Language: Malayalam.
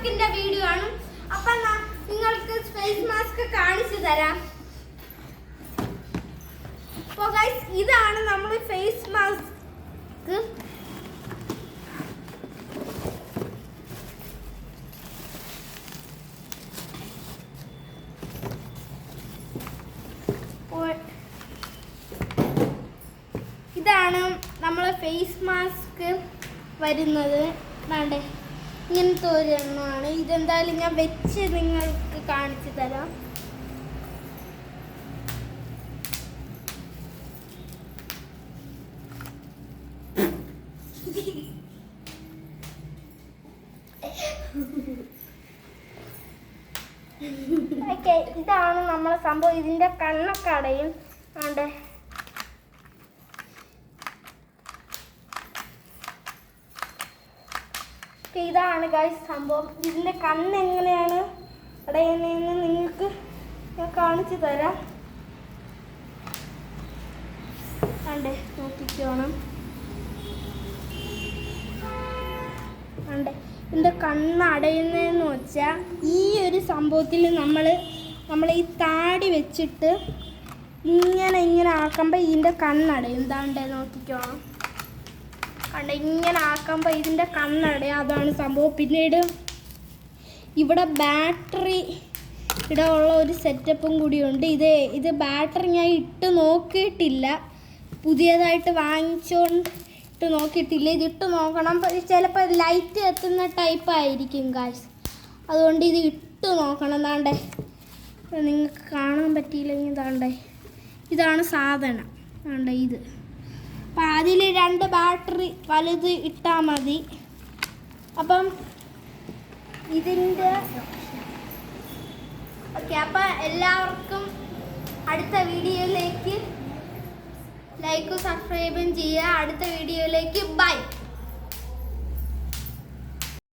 മാസ്കിന്റെ വീഡിയോ ആണ്. അപ്പൊ നിങ്ങൾക്ക് ഫേസ് മാസ്ക് കാണിച്ചു തരാം. അപ്പോൾ ഗൈസ് ഇതാണ് നമ്മൾ ഫേസ് മാസ്ക്. ഇതാണ് നമ്മളെ ഫേസ് മാസ്ക് വരുന്നത്. വേണ്ടേ ഇങ്ങനത്തെ ഒരെണ്ണമാണ്. ഇതെന്തായാലും ഞാൻ വെച്ച് നിങ്ങൾക്ക് കാണിച്ചു തരാം. ഓക്കെ, ഇതാണ് നമ്മളെ സംഭവം. ഇതിന്റെ കണ്ണൊക്കെ അടയും. വേണ്ടേ ഇതാണ് ഗൈസ് സംഭവം. ഇതിൻ്റെ കണ്ണ് എങ്ങനെയാണ് അടയുന്നതെന്ന് നിങ്ങൾക്ക് ഞാൻ കാണിച്ചു തരാം. കണ്ടേ നോക്കിക്കോണം. കണ്ടേ ഇതിൻ്റെ കണ്ണ് അടയുന്നതെന്ന് വെച്ചാൽ ഈ ഒരു സംഭവത്തിൽ നമ്മൾ ഈ താടി വെച്ചിട്ട് ഇങ്ങനെ ആക്കുമ്പോൾ ഇതിൻ്റെ കണ്ണടയും. ഇതാണ്ടേ നോക്കിക്കോണം. കണ്ട ഇങ്ങനെ ആക്കുമ്പോൾ ഇതിൻ്റെ കണ്ണടയും. അതാണ് സംഭവം. പിന്നീട് ഇവിടെ ബാറ്ററി ഇവിടെ ഉള്ള ഒരു സെറ്റപ്പും കൂടിയുണ്ട്. ഇത് ബാറ്ററി ഞാൻ ഇട്ട് നോക്കിയിട്ടില്ല. പുതിയതായിട്ട് വാങ്ങിച്ചുകൊണ്ട് നോക്കിയിട്ടില്ല. ഇതിട്ട് നോക്കണം. ചിലപ്പോൾ ലൈറ്റ് എത്തുന്ന ടൈപ്പ് ആയിരിക്കും ഗായ്സ്. അതുകൊണ്ട് ഇത് ഇട്ട് നോക്കണം. താണ്ടേ നിങ്ങൾക്ക് കാണാൻ പറ്റിയില്ലെങ്കിൽ താണ്ടേ ഇതാണ് സാധനം. താണ്ടേ ഇത്. അപ്പം അതിൽ 2 ബാറ്ററി വലുത് ഇട്ടാൽ മതി. അപ്പം ഇതിൻ്റെ ഓക്കെ. അപ്പം എല്ലാവർക്കും അടുത്ത വീഡിയോയിലേക്ക് ലൈക്കും സബ്സ്ക്രൈബും ചെയ്യുക. അടുത്ത വീഡിയോയിലേക്ക് ബൈ.